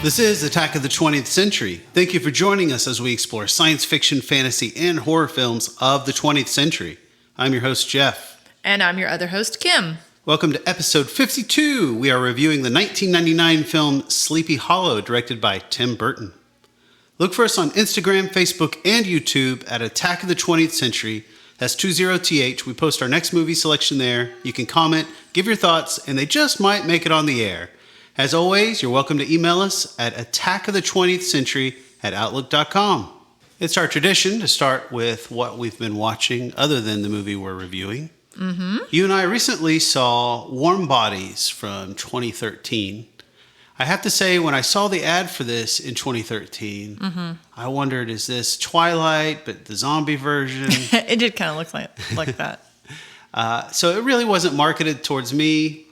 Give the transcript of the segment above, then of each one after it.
This is Attack of the 20th Century. Thank you for joining us as we explore science fiction, fantasy, and horror films of the 20th century. I'm your host, Jeff. And I'm your other host, Kim. Welcome to episode 52. We are reviewing the 1999 film Sleepy Hollow, directed by Tim Burton. Look for us on Instagram, Facebook, and YouTube at Attack of the 20th Century. That's 20th. We post our next movie selection there. You can comment, give your thoughts, and they just might make it on the air. As always, you're welcome to email us at attackofthe20thcentury@outlook.com. It's our tradition to start with what we've been watching other than the movie we're reviewing. Mm-hmm. You and I recently saw Warm Bodies from 2013. I have to say, when I saw the ad for this in 2013, I wondered, is this Twilight, but the zombie version? It did kind of look like that. So it really wasn't marketed towards me.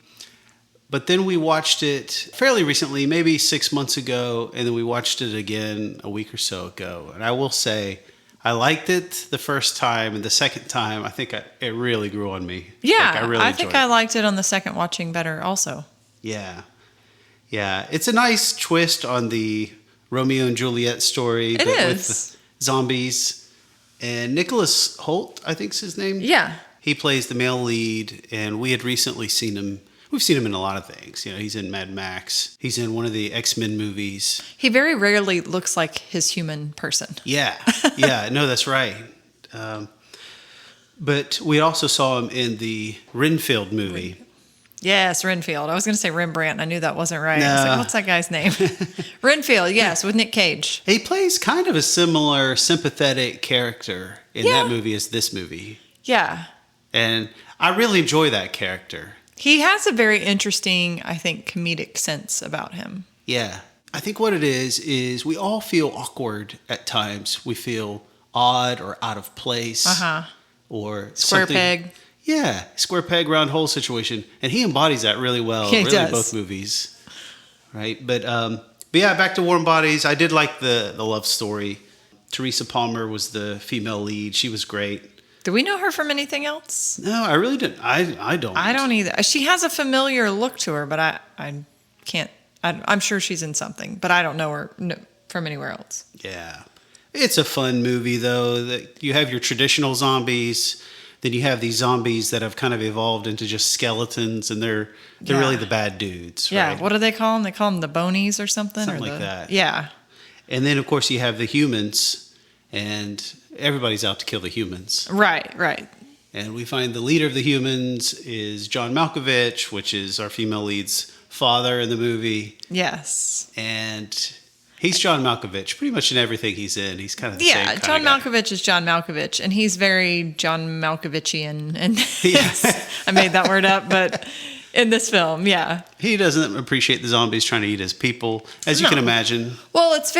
But then we watched it fairly recently, maybe 6 months ago, and then we watched it again a week or so ago. And I will say, I liked it the first time, and the second time, I think it really grew on me. Yeah, I think I liked it on the second watching better also. Yeah. It's a nice twist on the Romeo and Juliet story. It is. With zombies. And Nicholas Hoult, I think's his name. Yeah. He plays the male lead, and we had recently seen him. We've seen him in a lot of things. You know, he's in Mad Max. He's in one of the X-Men movies. He very rarely looks like his human person. Yeah. No, that's right. But we also saw him in the Renfield movie. Yes, Renfield. I was going to say Rembrandt. I knew that wasn't right. No. I was like, what's that guy's name? Renfield, yes, with Nick Cage. He plays kind of a similar sympathetic character in that movie as this movie. Yeah. And I really enjoy that character. He has a very interesting, I think, comedic sense about him. Yeah. I think what it is we all feel awkward at times. We feel odd or out of place. Or square peg. Yeah. Square peg, round hole situation. And he embodies that really well. He really does. Both movies. Right? But yeah, back to Warm Bodies. I did like the love story. Teresa Palmer was the female lead. She was great. Do we know her from anything else? No, I really didn't. I don't. I don't either. She has a familiar look to her, but I can't. I'm sure she's in something, but I don't know her from anywhere else. Yeah. It's a fun movie, though. That you have your traditional zombies, then you have these zombies that have kind of evolved into just skeletons, and they're really the bad dudes. Yeah. Right? What do they call them? They call them the bonies or something? Something like that. Yeah. And then, of course, you have the humans, and everybody's out to kill the humans. Right. And we find the leader of the humans is John Malkovich, which is our female lead's father in the movie. Yes. And he's John Malkovich pretty much in everything he's in. He's kind of the same kind of guy. John Malkovich is John Malkovich, and he's very John Malkovichian. And I made that word up, but in this film, yeah. He doesn't appreciate the zombies trying to eat his people, as you can imagine. Well, it's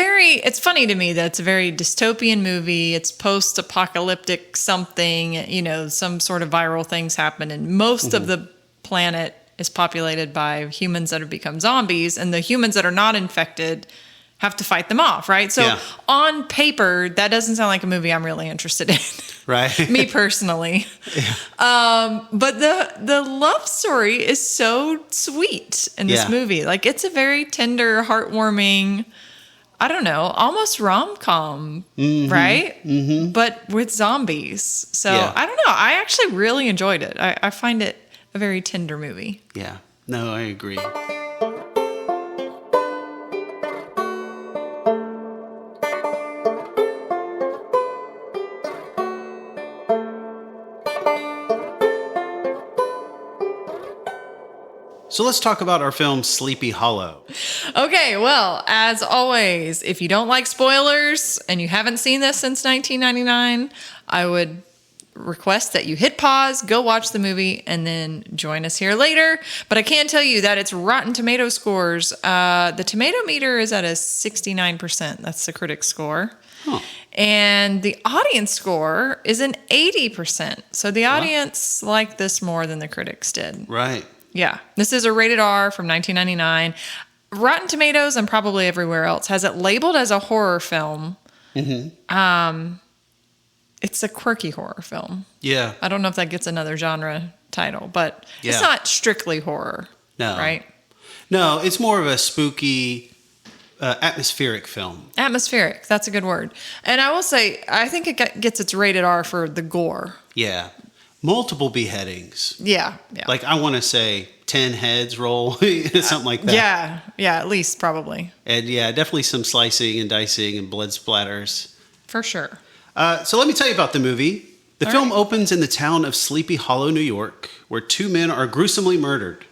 funny to me that it's a very dystopian movie. It's post-apocalyptic something, some sort of viral things happen, and most of the planet is populated by humans that have become zombies, and the humans that are not infected have to fight them off, right? So on paper, that doesn't sound like a movie I'm really interested in. Right. Me personally. Yeah. But the love story is so sweet in this movie. Like, it's a very tender, heartwarming, I don't know, almost rom-com, right? Mm-hmm. But with zombies. So I don't know. I actually really enjoyed it. I find it a very tender movie. Yeah. No, I agree. So let's talk about our film, Sleepy Hollow. Okay, well, as always, if you don't like spoilers and you haven't seen this since 1999, I would request that you hit pause, go watch the movie, and then join us here later. But I can tell you that its Rotten Tomato scores, the tomato meter is at a 69%. That's the critic score. Huh. And the audience score is an 80%. So the audience liked this more than the critics did. Right. Yeah. This is a rated R from 1999. Rotten Tomatoes and probably everywhere else has it labeled as a horror film. Mm-hmm. It's a quirky horror film. Yeah. I don't know if that gets another genre title, but it's not strictly horror. No. Right? No, it's more of a spooky atmospheric film. Atmospheric. That's a good word. And I will say, I think it gets its rated R for the gore. Yeah. Multiple beheadings. Yeah. Like, I want to say 10 heads roll, something like that. Yeah, at least probably. And yeah, definitely some slicing and dicing and blood splatters. For sure. So let me tell you about the movie. The All film right. opens in the town of Sleepy Hollow, New York, where two men are gruesomely murdered.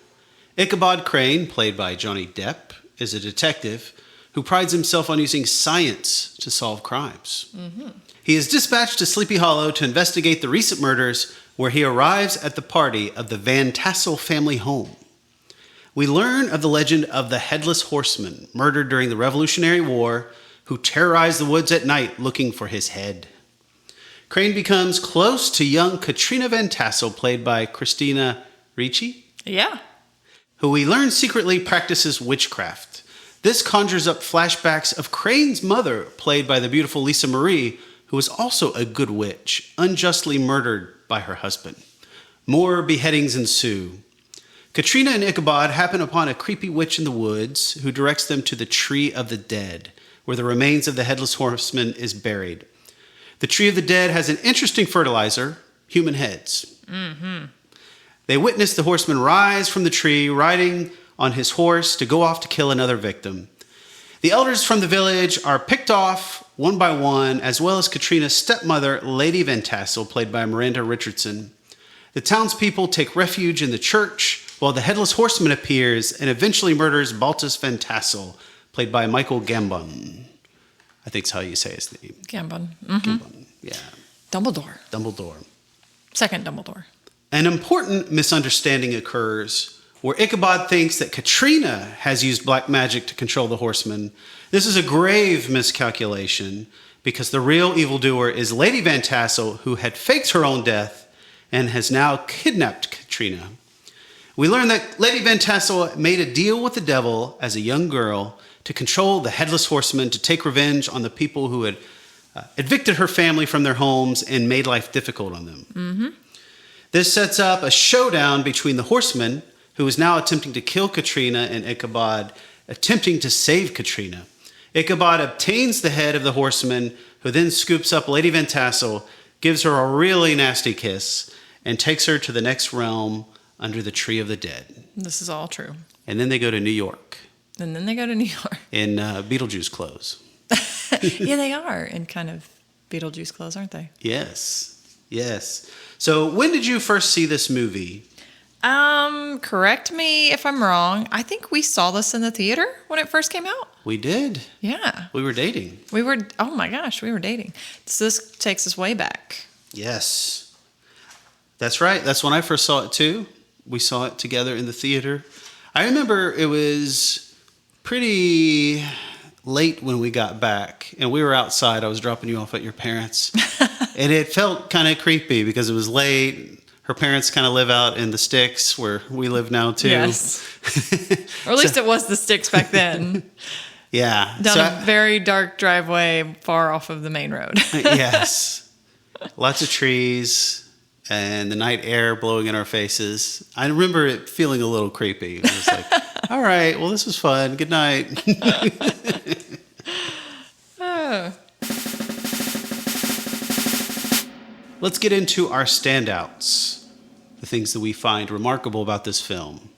Ichabod Crane, played by Johnny Depp, is a detective who prides himself on using science to solve crimes. Mm-hmm. He is dispatched to Sleepy Hollow to investigate the recent murders, where he arrives at the party of the Van Tassel family home. We learn of the legend of the Headless Horseman, murdered during the Revolutionary War, who terrorized the woods at night looking for his head. Crane becomes close to young Katrina Van Tassel, played by Christina Ricci, Yeah. who we learn secretly practices witchcraft. This conjures up flashbacks of Crane's mother, played by the beautiful Lisa Marie, who was also a good witch, unjustly murdered by her husband. More beheadings ensue. Katrina and Ichabod happen upon a creepy witch in the woods who directs them to the Tree of the Dead, where the remains of the Headless Horseman is buried. The Tree of the Dead has an interesting fertilizer, human heads. Mm-hmm. They witness the horseman rise from the tree, riding on his horse to go off to kill another victim. The elders from the village are picked off one by one, as well as Katrina's stepmother, Lady Van Tassel, played by Miranda Richardson. The townspeople take refuge in the church, while the Headless Horseman appears and eventually murders Baltus Van Tassel, played by Michael Gambon. I think that's how you say his name. Gambon. Mm-hmm. Gambon, yeah. Dumbledore. Second Dumbledore. An important misunderstanding occurs where Ichabod thinks that Katrina has used black magic to control the horseman. This is a grave miscalculation because the real evildoer is Lady Van Tassel, who had faked her own death and has now kidnapped Katrina. We learn that Lady Van Tassel made a deal with the devil as a young girl to control the Headless Horseman, to take revenge on the people who had evicted her family from their homes and made life difficult on them. Mm-hmm. This sets up a showdown between the horseman, who is now attempting to kill Katrina, and Ichabod, attempting to save Katrina. Ichabod obtains the head of the horseman, who then scoops up Lady Van Tassel, gives her a really nasty kiss, and takes her to the next realm under the Tree of the Dead. This is all true. And then they go to New York. And then they go to New York. In Beetlejuice clothes. Yeah, they are in kind of Beetlejuice clothes, aren't they? Yes. So when did you first see this movie? Correct me if I'm wrong. I think we saw this in the theater when it first came out. We did. Yeah. We were dating. Oh my gosh, we were dating. So this takes us way back. Yes. That's right. That's when I first saw it too. We saw it together in the theater. I remember it was pretty late when we got back, and we were outside. I was dropping you off at your parents'. And it felt kind of creepy because it was late. Her parents kind of live out in the sticks where we live now too. Yes. Or at least it was the sticks back then. Yeah. Down a very dark driveway far off of the main road. Yes. Lots of trees and the night air blowing in our faces. I remember it feeling a little creepy. It was like, all right, well, this was fun. Good night. Let's get into our standouts, the things that we find remarkable about this film.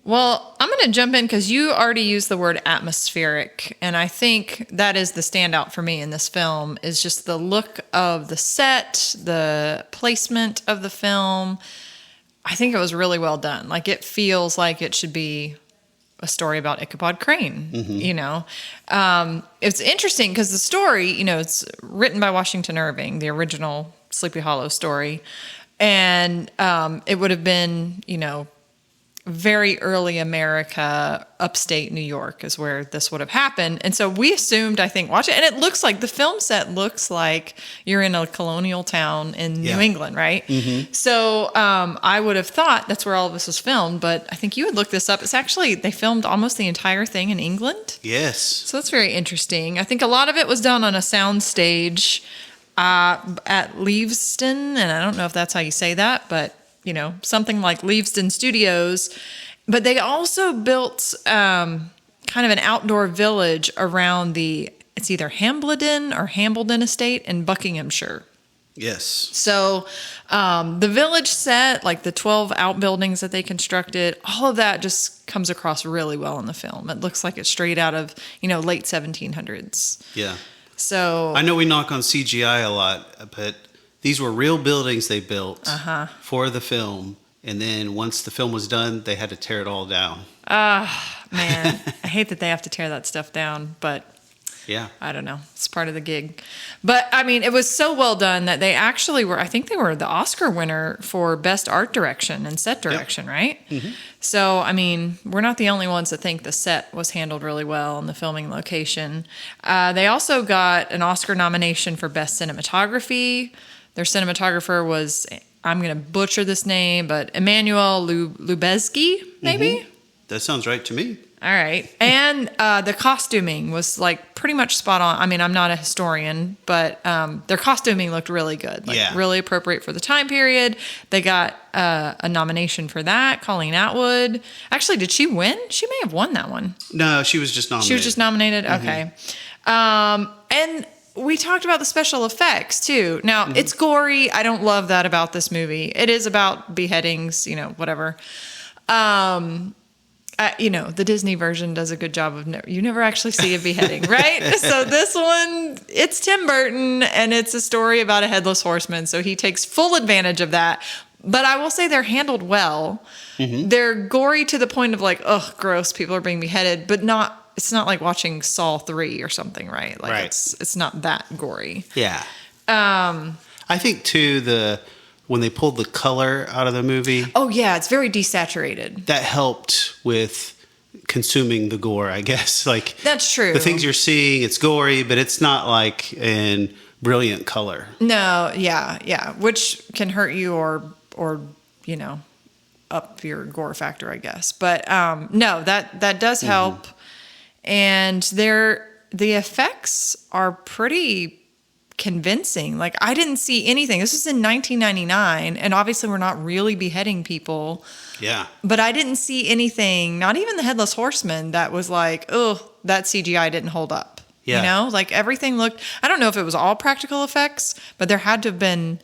Well, I'm going to jump in because you already used the word atmospheric. And I think that is the standout for me in this film, is just the look of the set, the placement of the film. I think it was really well done. Like, it feels like it should be a story about Ichabod Crane, you know. It's interesting because the story, you know, it's written by Washington Irving, the original Sleepy Hollow story. And it would have been, you know, very early America, upstate New York is where this would have happened. And so we assumed, I think, watch it. And it looks like the film set looks like you're in a colonial town in New England, right? Mm-hmm. So I would have thought that's where all of this was filmed. But I think you would look this up. It's actually, they filmed almost the entire thing in England. Yes. So that's very interesting. I think a lot of it was done on a sound stage at Leavesden. And I don't know if that's how you say that, but you know, something like Leavesden Studios. But they also built kind of an outdoor village around it's either Hambledon or Hambledon Estate in Buckinghamshire. Yes. So the village set, like the 12 outbuildings that they constructed, all of that just comes across really well in the film. It looks like it's straight out of, late 1700s. Yeah. So I know we knock on CGI a lot, but these were real buildings they built for the film. And then once the film was done, they had to tear it all down. Man, I hate that they have to tear that stuff down, but yeah, I don't know. It's part of the gig. But I mean, it was so well done that they actually I think they were the Oscar winner for best art direction and set direction, right? Mm-hmm. So, I mean, we're not the only ones that think the set was handled really well and the filming location. They also got an Oscar nomination for best cinematography. Their cinematographer was, I'm going to butcher this name, but Emmanuel Lubezki, maybe? Mm-hmm. That sounds right to me. All right. And the costuming was like pretty much spot on. I mean, I'm not a historian, but their costuming looked really good. Really appropriate for the time period. They got a nomination for that. Colleen Atwood. Actually, did she win? She may have won that one. No, she was just nominated. She was just nominated? Mm-hmm. Okay. And we talked about the special effects too. Now, it's gory. I don't love that about this movie. It is about beheadings, whatever. The Disney version does a good job of you never actually see a beheading, right? So this one, it's Tim Burton, and it's a story about a headless horseman. So he takes full advantage of that. But I will say they're handled well. Mm-hmm. They're gory to the point of like, oh, gross, people are being beheaded, but it's not like watching Saw 3 or something, right? Like right. It's not that gory. Yeah. I think too when they pulled the color out of the movie. Oh, yeah. It's very desaturated. That helped with consuming the gore, I guess. Like that's true. The things you're seeing, it's gory, but it's not like in brilliant color. No, yeah. Which can hurt you or up your gore factor, I guess. But no, that does help. Mm-hmm. And the effects are pretty convincing. Like I didn't see anything. This was in 1999, and obviously we're not really beheading people. Yeah. But I didn't see anything, not even the Headless Horseman, that was like, oh, that CGI didn't hold up. Yeah. Like everything looked, I don't know if it was all practical effects, but there had to have been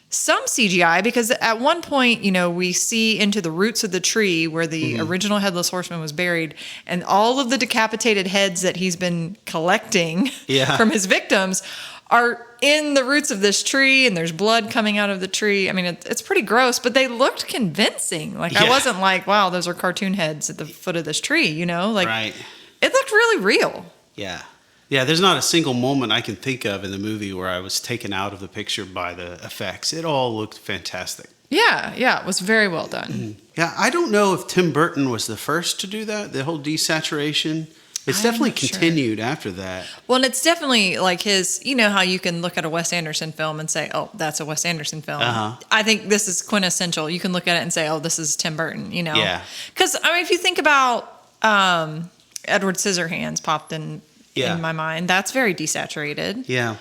some CGI because at one point, we see into the roots of the tree where the original Headless Horseman was buried, and all of the decapitated heads that he's been collecting from his victims are in the roots of this tree, and there's blood coming out of the tree. I mean, it's pretty gross, but they looked convincing. Like I wasn't like, wow, those are cartoon heads at the foot of this tree, Like right. It looked really real. Yeah. Yeah, there's not a single moment I can think of in the movie where I was taken out of the picture by the effects. It all looked fantastic. Yeah, it was very well done. Yeah, I don't know if Tim Burton was the first to do that, the whole desaturation. It's definitely continued after that. Well, and it's definitely like his, how you can look at a Wes Anderson film and say, oh, that's a Wes Anderson film. Uh-huh. I think this is quintessential. You can look at it and say, oh, this is Tim Burton, Yeah. Because, if you think about Edward Scissorhands popped in my mind, that's very desaturated. Yeah.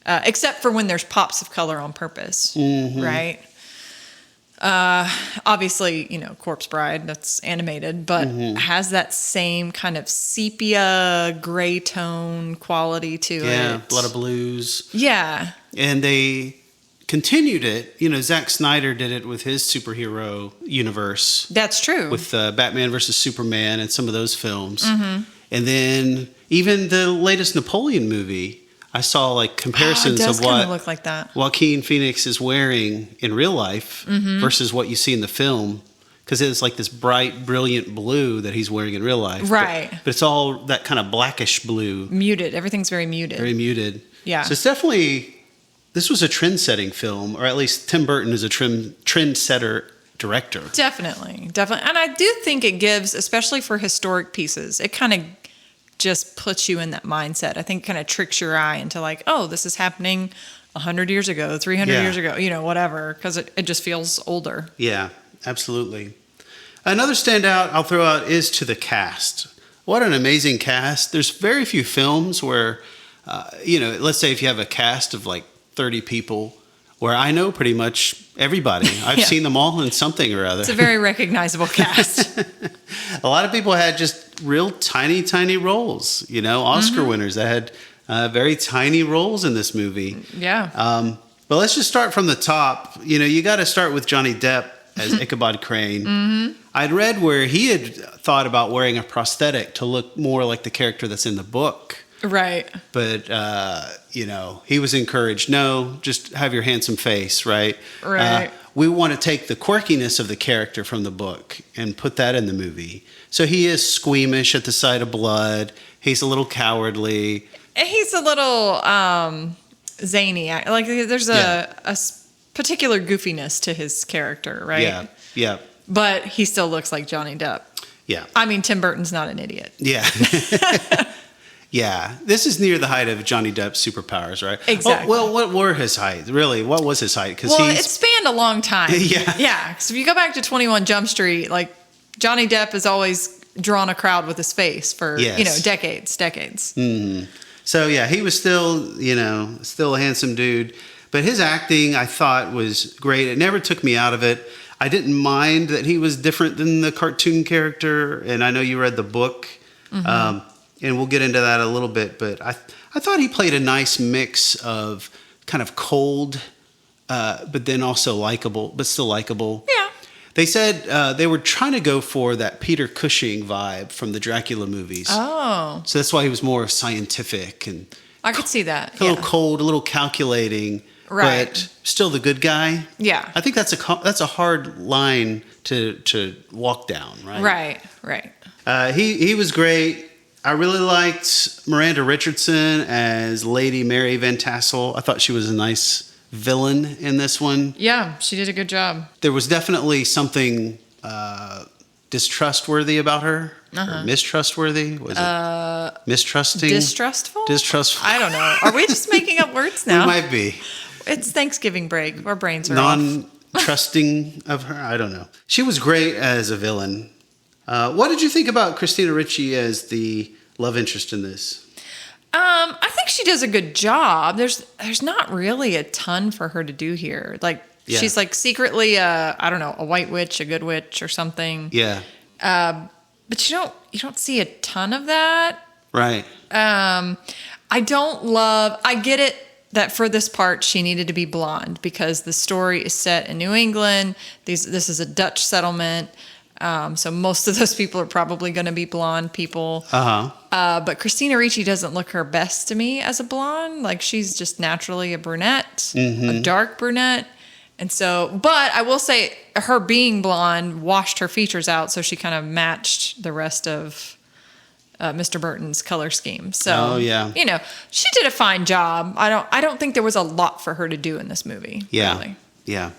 Except for when there's pops of color on purpose, right? Obviously, Corpse Bride, that's animated, but has that same kind of sepia gray tone quality to it. Yeah, Blood of Blues. Yeah. And they continued it. Zack Snyder did it with his superhero universe. That's true. With Batman versus Superman and some of those films. Mm-hmm. And then even the latest Napoleon movie, I saw like comparisons of what look like that. Joaquin Phoenix is wearing in real life versus what you see in the film. Because it's like this bright, brilliant blue that he's wearing in real life. Right. But it's all that kind of blackish blue. Muted. Everything's very muted. Very muted. Yeah. So it's definitely, this was a trend-setting film, or at least Tim Burton is a trend-setter director. Definitely. And I do think it gives, especially for historic pieces, it kind of just puts you in that mindset. I think it kind of tricks your eye into like, oh, this is happening 100 years ago, 300 years ago, whatever, because it just feels older. Yeah, absolutely. Another standout I'll throw out is to the cast. What an amazing cast. There's very few films where, let's say if you have a cast of like 30 people, where I know pretty much everybody. I've Yeah. seen them all in something or other. It's a very recognizable cast. A lot of people had just real tiny roles, Oscar winners that had very tiny roles in this movie. Yeah. But let's just start from the top. You got to start with Johnny Depp as Ichabod Crane. I'd read where he had thought about wearing a prosthetic to look more like the character that's in the book. Right. But, he was encouraged, no, just have your handsome face, right? Right. We want to take the quirkiness of the character from the book and put that in the movie. So he is squeamish at the sight of blood. He's a little cowardly. And he's a little zany. Like there's a particular goofiness to his character, right? Yeah. But he still looks like Johnny Depp. Yeah. I mean, Tim Burton's not an idiot. Yeah. Yeah. This is near the height of Johnny Depp's superpowers, right? Exactly. Well, what were his height? Really, what was his height? Well, it spanned a long time. Yeah. Yeah. So if you go back to 21 Jump Street, like Johnny Depp has always drawn a crowd with his face for, decades. So yeah, he was still a handsome dude, but his acting I thought was great. It never took me out of it. I didn't mind that he was different than the cartoon character, and I know you read the book, and we'll get into that a little bit. But I thought he played a nice mix of kind of cold, but then also likable, but still likable. Yeah. They said they were trying to go for that Peter Cushing vibe from the Dracula movies. Oh. So that's why he was more scientific and I could see that. a little cold, a little calculating, Right. but still the good guy. Yeah. I think that's a hard line to walk down, right? Right. He was great. I really liked Miranda Richardson as Lady Mary Van Tassel. I thought she was a nice villain in this one. Yeah, she did a good job. There was definitely something distrustworthy about her. Or mistrustworthy? Was it mistrusting? Distrustful? Distrustful. I don't know. Are we just making up words now? We might be. It's Thanksgiving break. Our brains are off. Non-trusting of her? I don't know. She was great as a villain. What did you think about Christina Ricci as the love interest in this? I think she does a good job. There's not really a ton for her to do here. Like she's like secretly a white witch, a good witch or something. Yeah. But you don't see a ton of that. Right. I get it that for this part she needed to be blonde because the story is set in New England. This is a Dutch settlement. So most of those people are probably going to be blonde people. But Christina Ricci doesn't look her best to me as a blonde. Like she's just naturally a brunette, a dark brunette. And so, but I will say her being blonde washed her features out. So she kind of matched the rest of Mr. Burton's color scheme. So, she did a fine job. I don't think there was a lot for her to do in this movie. Yeah. Really. Yeah.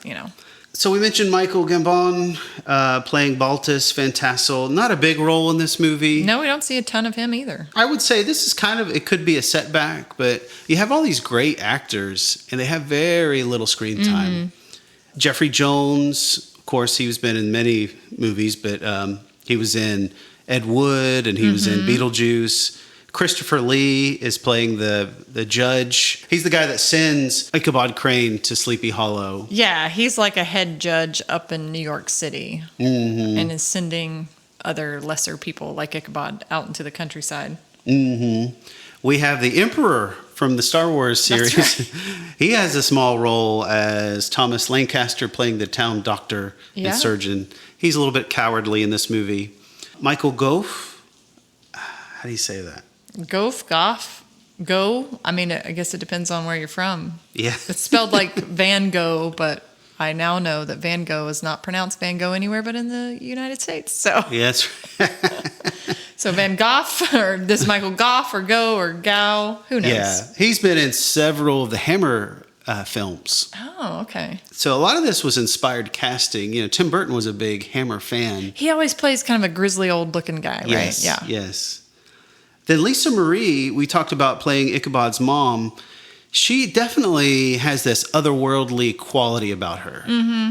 So we mentioned Michael Gambon playing Baltus Van Tassel. Not a big role in this movie. No, we don't see a ton of him either. I would say this is it could be a setback, but you have all these great actors, and they have very little screen time. Jeffrey Jones, of course, he's been in many movies, but he was in Ed Wood, and he was in Beetlejuice. Christopher Lee is playing the judge. He's the guy that sends Ichabod Crane to Sleepy Hollow. Yeah, he's like a head judge up in New York City and is sending other lesser people like Ichabod out into the countryside. We have the Emperor from the Star Wars series. Right. He has a small role as Thomas Lancaster playing the town doctor and surgeon. He's a little bit cowardly in this movie. Michael Gough, how do you say that? Gough. I mean, I guess it depends on where you're from. Yeah. It's spelled like Van Gogh, but I now know that Van Gogh is not pronounced Van Gogh anywhere but in the United States. So yeah, that's right. So Van Gogh, or this Michael Gough, or Go, or Gow, who knows? Yeah, he's been in several of the Hammer films. Oh, okay. So a lot of this was inspired casting. Tim Burton was a big Hammer fan. He always plays kind of a grizzly old looking guy, yes, right? Yeah. Yes. Then Lisa Marie, we talked about playing Ichabod's mom. She definitely has this otherworldly quality about her.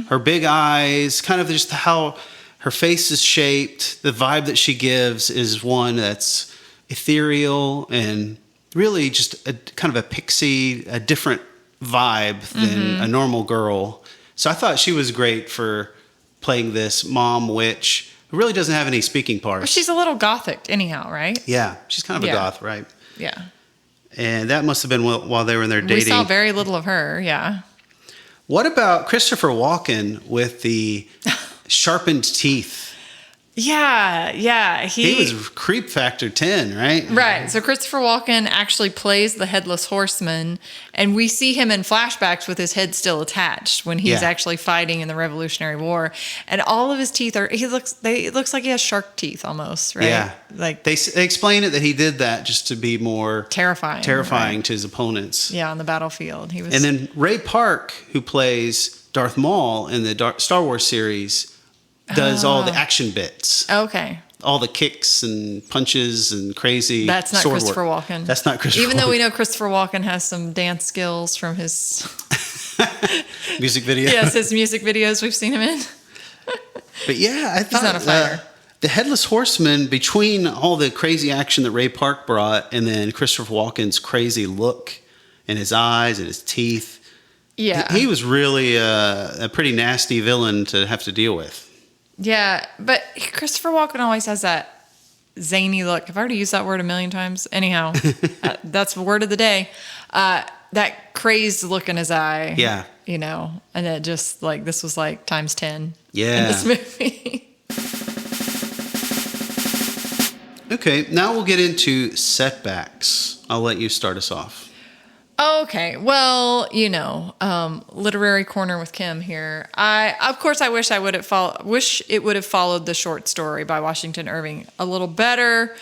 Her big eyes, kind of just how her face is shaped. The vibe that she gives is one that's ethereal and really just a kind of a pixie, a different vibe than a normal girl. So I thought she was great for playing this mom witch who really doesn't have any speaking parts. Well, she's a little gothic anyhow, right? Yeah, she's kind of a goth, right? Yeah. And that must have been while they were in their dating. We saw very little of her, yeah. What about Christopher Walken with the sharpened teeth? Yeah. He was creep factor 10, right? Right. So Christopher Walken actually plays the Headless Horseman, and we see him in flashbacks with his head still attached when he's actually fighting in the Revolutionary War. And all of his teeth it looks like he has shark teeth almost, right? Yeah. Like they explain it that he did that just to be more terrifying right? To his opponents. Yeah, on the battlefield. And then Ray Park, who plays Darth Maul in the Star Wars series, does all the action bits. Okay. All the kicks and punches and crazy. That's not sword Christopher work. Walken. That's not Christopher Even though Walken. we know Christopher Walken has some dance skills from his music video. Yes, his music videos we've seen him in. But yeah, I thought not a fighter. The Headless Horseman, between all the crazy action that Ray Park brought and then Christopher Walken's crazy look and his eyes and his teeth, he was really a pretty nasty villain to have to deal with. Yeah, but Christopher Walken always has that zany look. I've already used that word a million times. Anyhow, that's the word of the day. That crazed look in his eye. Yeah. You know, and it just like, this was like times 10 in this movie. Okay, now we'll get into setbacks. I'll let you start us off. Okay, well, you know, literary corner with Kim here. I wish it would have followed the short story by Washington Irving a little better.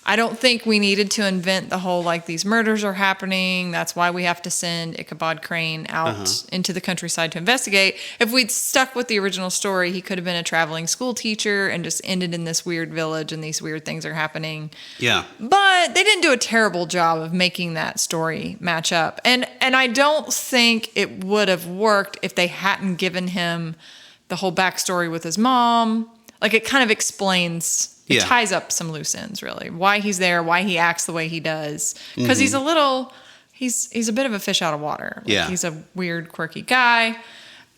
I don't think we needed to invent the whole, like, these murders are happening. That's why we have to send Ichabod Crane out into the countryside to investigate. If we'd stuck with the original story, he could have been a traveling school teacher and just ended in this weird village and these weird things are happening. Yeah. But they didn't do a terrible job of making that story match up. And I don't think it would have worked if they hadn't given him the whole backstory with his mom. Like, it kind of explains... It ties up some loose ends, really. Why he's there, why he acts the way he does. Because he's a bit of a fish out of water. Like, he's a weird, quirky guy.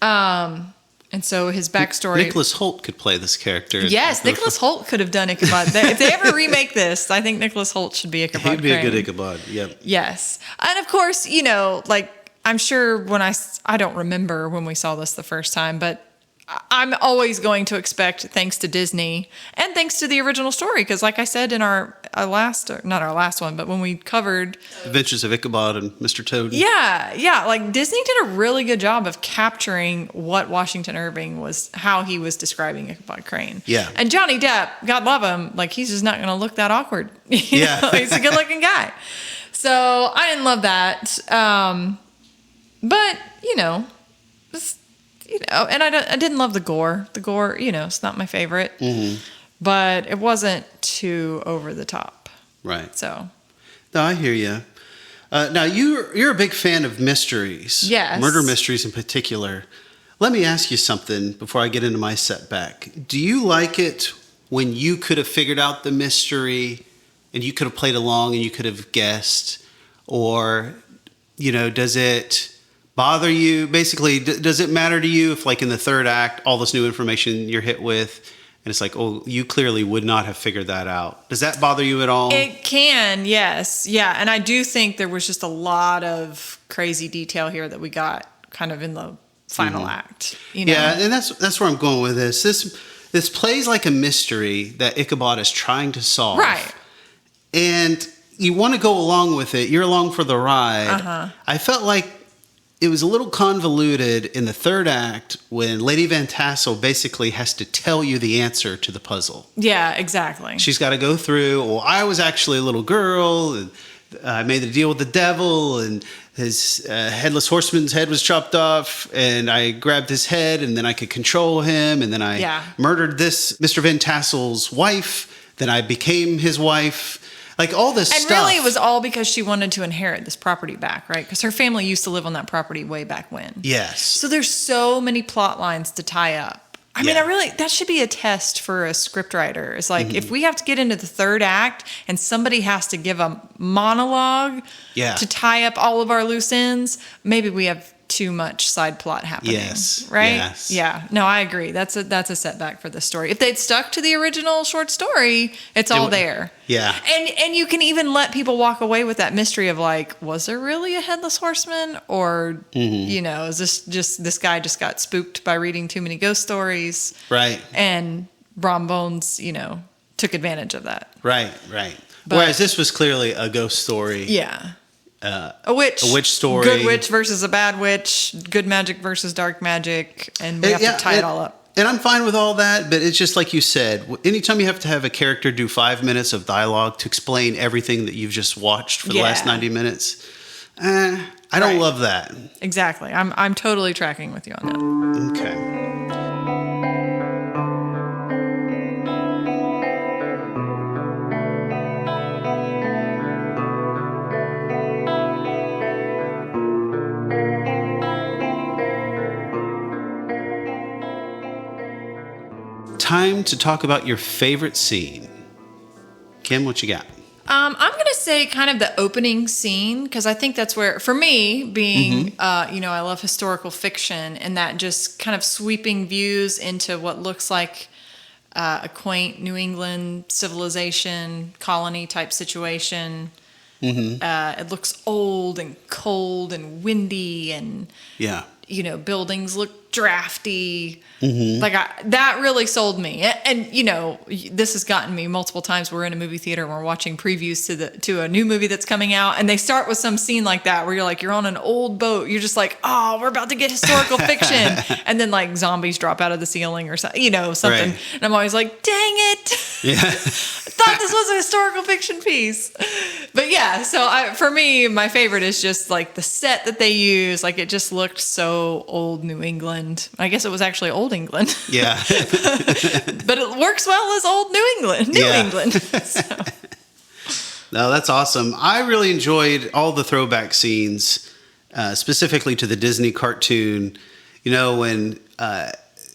And so his backstory... Nicholas Hoult could play this character. Yes, Nicholas Hoult could have done Ichabod. If they ever remake this, I think Nicholas Hoult should be Ichabod He'd be Crane. a good Ichabod, yep. Yes. And of course, you know, like, I'm sure when I don't remember when we saw this the first time, but I'm always going to expect, thanks to Disney and thanks to the original story, because like I said in our last, not our last one, but when we covered Adventures of Ichabod and Mr. Toad. Yeah, like Disney did a really good job of capturing what Washington Irving was, how he was describing Ichabod Crane. Yeah. And Johnny Depp, God love him, like, he's just not going to look that awkward. You know? He's a good looking guy. So I didn't love that. But, you know, and I didn't love the gore. The gore, you know, it's not my favorite. But it wasn't too over the top. Right. So. No, I hear you. Now, you're a big fan of mysteries. Yes. Murder mysteries in particular. Let me ask you something before I get into my setback. Do you like it when you could have figured out the mystery and you could have played along and you could have guessed? Or, you know, does it bother you? Basically, does it matter to you if, like, in the third act, all this new information you're hit with, and it's like, oh, you clearly would not have figured that out? Does that bother you at all? It can, yes. Yeah, and I do think there was just a lot of crazy detail here that we got kind of in the final act. You know? Yeah, and that's where I'm going with this. This plays like a mystery that Ichabod is trying to solve. Right. And you want to go along with it. You're along for the ride. I felt like it was a little convoluted in the third act when Lady Van Tassel basically has to tell you the answer to the puzzle. Yeah, exactly. She's got to go through, well, I was actually a little girl, and I made the deal with the devil, and his headless horseman's head was chopped off, and I grabbed his head, and then I could control him, and then I murdered this Mr. Van Tassel's wife, then I became his wife. Like, all this stuff. And really, it was all because she wanted to inherit this property back, right? Because her family used to live on that property way back when. Yes. So there's so many plot lines to tie up. I mean, that should be a test for a scriptwriter. It's like, if we have to get into the third act and somebody has to give a monologue to tie up all of our loose ends, maybe we have too much side plot happening. Yes. Right? Yes. Yeah. No, I agree. That's a setback for this story. If they'd stuck to the original short story, it's all there. Yeah. And you can even let people walk away with that mystery of like, was there really a headless horseman? Or, is this guy just got spooked by reading too many ghost stories? Right. And Brom Bones, took advantage of that. Right. Whereas this was clearly a ghost story. Yeah. A witch story. Good witch versus a bad witch. Good magic versus dark magic. And we have to tie it all up. And I'm fine with all that, but it's just like you said, anytime you have to have a character do 5 minutes of dialogue to explain everything that you've just watched for the last 90 minutes, I don't love that. Exactly. I'm totally tracking with you on that. Okay. Time to talk about your favorite scene. Kim, what you got? I'm going to say kind of the opening scene, because I think that's where, for me, being, I love historical fiction, and that just kind of sweeping views into what looks like a quaint New England civilization, colony type situation. It looks old and cold and windy, and buildings look drafty. Like that really sold me. And this has gotten me multiple times. We're in a movie theater and we're watching previews to a new movie that's coming out, and they start with some scene like that where you're like, you're on an old boat. You're just like, oh, we're about to get historical fiction, and then like zombies drop out of the ceiling or something. Something. Right. And I'm always like, dang it! Yeah. I thought this was a historical fiction piece. But yeah, so for me, my favorite is just like the set that they use. Like it just looked so old New England. I guess it was actually old England. Yeah. But it works well as old New England. New England. So. No, that's awesome. I really enjoyed all the throwback scenes, specifically to the Disney cartoon.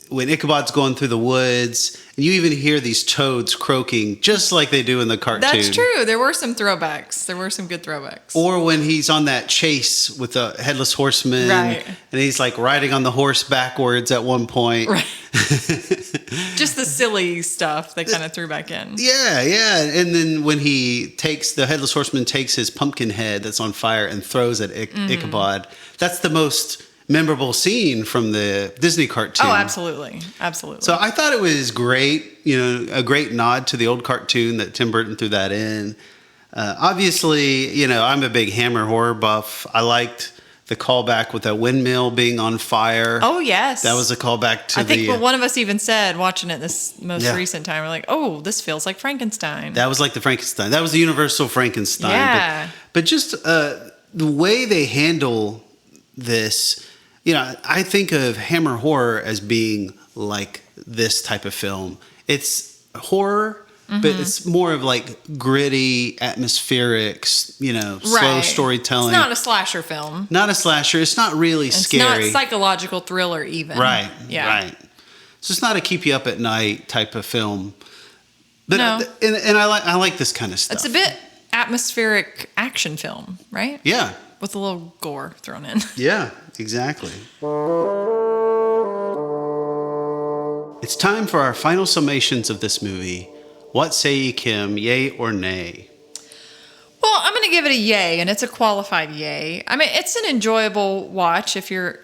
When Ichabod's going through the woods, and you even hear these toads croaking just like they do in the cartoon. That's true. There were some throwbacks. There were some good throwbacks. Or when he's on that chase with the headless horseman, and he's like riding on the horse backwards at one point. Right. Just the silly stuff they kind of threw back in. Yeah. And then when the headless horseman takes his pumpkin head that's on fire and throws at Ichabod, that's the most memorable scene from the Disney cartoon. Oh, absolutely. So I thought it was great, a great nod to the old cartoon that Tim Burton threw that in. Obviously, I'm a big Hammer horror buff. I liked the callback with that windmill being on fire. Oh, yes. That was a callback to I think one of us even said, watching it this most recent time, we're like, oh, this feels like Frankenstein. That was like the Frankenstein. That was the Universal Frankenstein. Yeah. But just the way they handle this, I think of Hammer horror as being like this type of film. It's horror, but it's more of like gritty, atmospheric, slow storytelling. It's not a slasher film. Not a slasher. It's not really scary. It's not psychological thriller even. Right. Yeah. Right. So it's not a keep you up at night type of film. But no. And I like this kind of stuff. It's a bit atmospheric action film, right? Yeah. With a little gore thrown in. Yeah, exactly. It's time for our final summations of this movie. What say ye, Kim, yay or nay? Well, I'm going to give it a yay, and it's a qualified yay. I mean, it's an enjoyable watch if you're,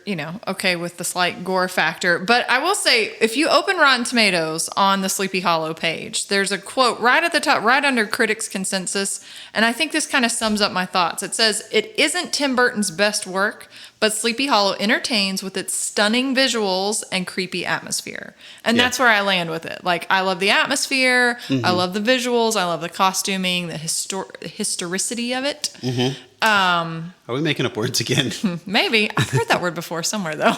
okay with the slight gore factor. But I will say, if you open Rotten Tomatoes on the Sleepy Hollow page, there's a quote right at the top, right under critics' consensus, and I think this kind of sums up my thoughts. It says, "It isn't Tim Burton's best work, but Sleepy Hollow entertains with its stunning visuals and creepy atmosphere." And that's where I land with it. Like, I love the atmosphere, I love the visuals, I love the costuming, the historicity of it. Are we making up words again? Maybe. I've heard that word before somewhere, though.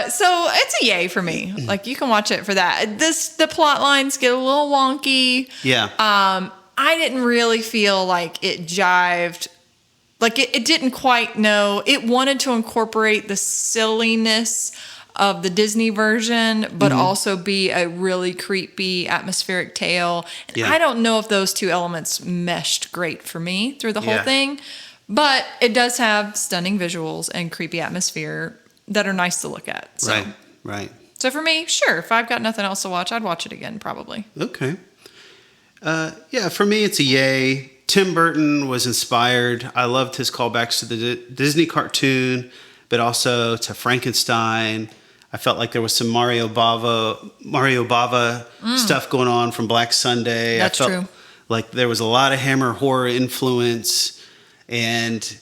So it's a yay for me. Like, you can watch it for that. The plot lines get a little wonky. Yeah. I didn't really feel like it jived. Like, it didn't quite know. It wanted to incorporate the silliness of the Disney version, but also be a really creepy, atmospheric tale. And I don't know if those two elements meshed great for me through the whole thing, but it does have stunning visuals and creepy atmosphere that are nice to look at. So. Right. So for me, sure, if I've got nothing else to watch, I'd watch it again, probably. Okay. For me, it's a yay. Tim Burton was inspired. I loved his callbacks to the Disney cartoon, but also to Frankenstein. I felt like there was some Mario Bava stuff going on from Black Sunday. That's true. Like there was a lot of Hammer horror influence. And,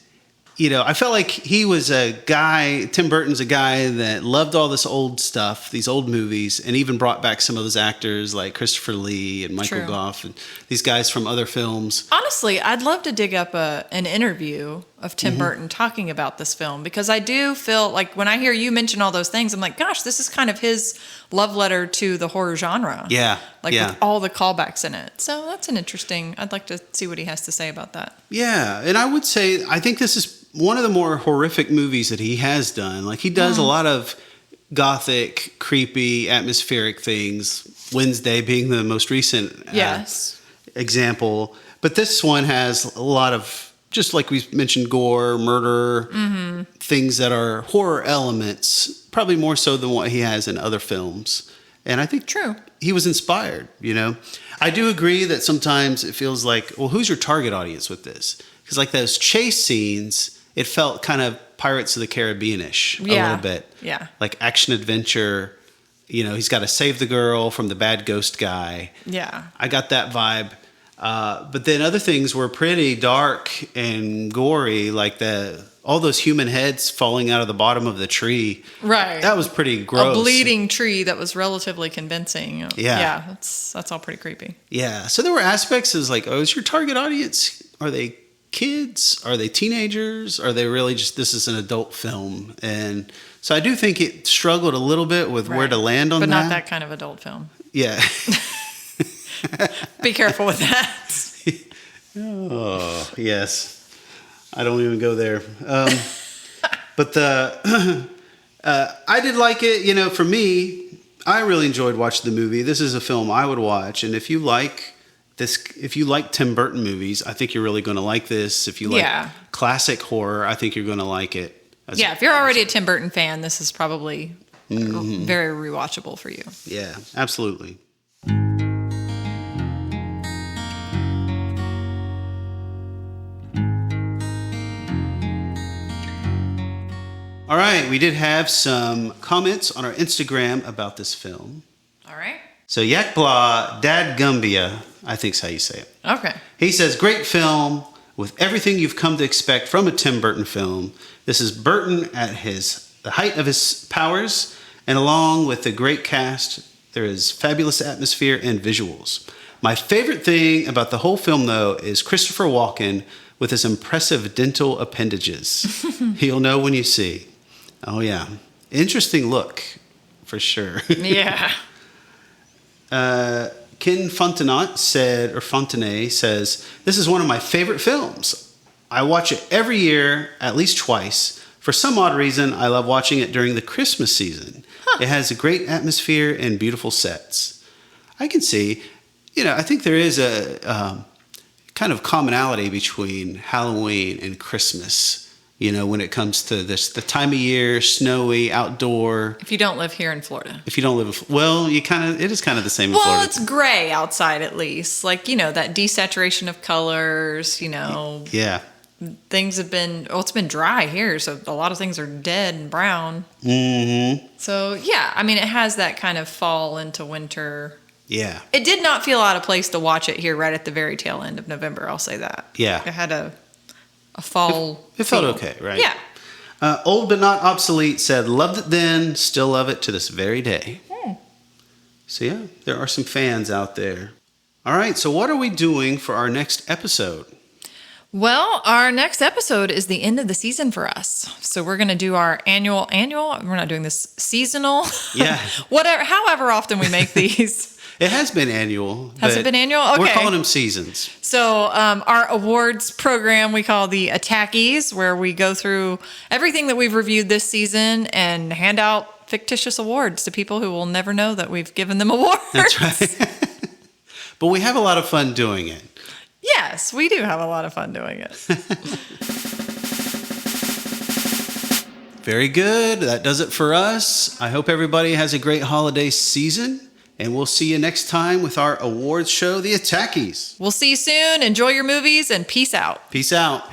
I felt like he was Tim Burton's a guy that loved all this old stuff, these old movies, and even brought back some of those actors like Christopher Lee and Michael Gough and these guys from other films. Honestly, I'd love to dig up an interview of Tim Burton talking about this film, because I do feel like when I hear you mention all those things, I'm like, gosh, this is kind of his love letter to the horror genre. Yeah. With all the callbacks in it. So that's I'd like to see what he has to say about that. Yeah. And I would say, I think this is one of the more horrific movies that he has done. Like he does a lot of gothic, creepy, atmospheric things. Wednesday being the most recent example. But this one has a lot of, just like we mentioned, gore, murder, things that are horror elements, probably more so than what he has in other films. And I think he was inspired, I do agree that sometimes it feels like, well, who's your target audience with this? Because like those chase scenes, it felt kind of Pirates of the Caribbean-ish a little bit. Yeah. Like action adventure. He's got to save the girl from the bad ghost guy. Yeah. I got that vibe. But then other things were pretty dark and gory, like all those human heads falling out of the bottom of the tree. Right. That was pretty gross. A bleeding tree that was relatively convincing. Yeah, that's all pretty creepy. Yeah. So there were aspects as like, is your target audience, are they kids? Are they teenagers? Are they really just, this is an adult film? And so I do think it struggled a little bit with where to land on that. But not that kind of adult film. Yeah. Be careful with that. Oh, yes. I don't even go there. But I did like it. For me, I really enjoyed watching the movie. This is a film I would watch. And if you like Tim Burton movies, I think you're really going to like this. If you like classic horror, I think you're going to like it. If you're already a Tim Burton fan, this is probably very rewatchable for you. Yeah, absolutely. All right, we did have some comments on our Instagram about this film. All right. So Yakbla Dadgumbia, I think's how you say it. Okay. He says, great film with everything you've come to expect from a Tim Burton film. This is Burton at the height of his powers, and along with the great cast, there is fabulous atmosphere and visuals. My favorite thing about the whole film, though, is Christopher Walken with his impressive dental appendages. You'll know when you see. Oh, yeah. Interesting look, for sure. Yeah. Ken Fontenay says, this is one of my favorite films. I watch it every year, at least twice. For some odd reason, I love watching it during the Christmas season. It has a great atmosphere and beautiful sets. I can see, I think there is a kind of commonality between Halloween and Christmas. When it comes to the time of year, snowy, outdoor. If you don't live here in Florida. If you don't live, it is kind of the same in Florida. Well, it's gray outside at least. Like, that desaturation of colors, Yeah. Things have been, it's been dry here, so a lot of things are dead and brown. Mm-hmm. So, yeah, it has that kind of fall into winter. Yeah. It did not feel out of place to watch it here right at the very tail end of November, I'll say that. Yeah. It had a fall It felt okay, right? Yeah. Old but not obsolete said, loved it then, still love it to this very day. So yeah, there are some fans out there. All right, so what are we doing for our next episode? Well, our next episode is the end of the season for us. So we're going to do our annual, we're not doing this, seasonal. Yeah. However often we make these. It has been annual. Has it been annual? Okay. We're calling them seasons. So our awards program we call the Attackies, where we go through everything that we've reviewed this season and hand out fictitious awards to people who will never know that we've given them awards. That's right. But we have a lot of fun doing it. Yes, we do have a lot of fun doing it. Very good. That does it for us. I hope everybody has a great holiday season. And we'll see you next time with our awards show, The Attackies. We'll see you soon. Enjoy your movies and peace out. Peace out.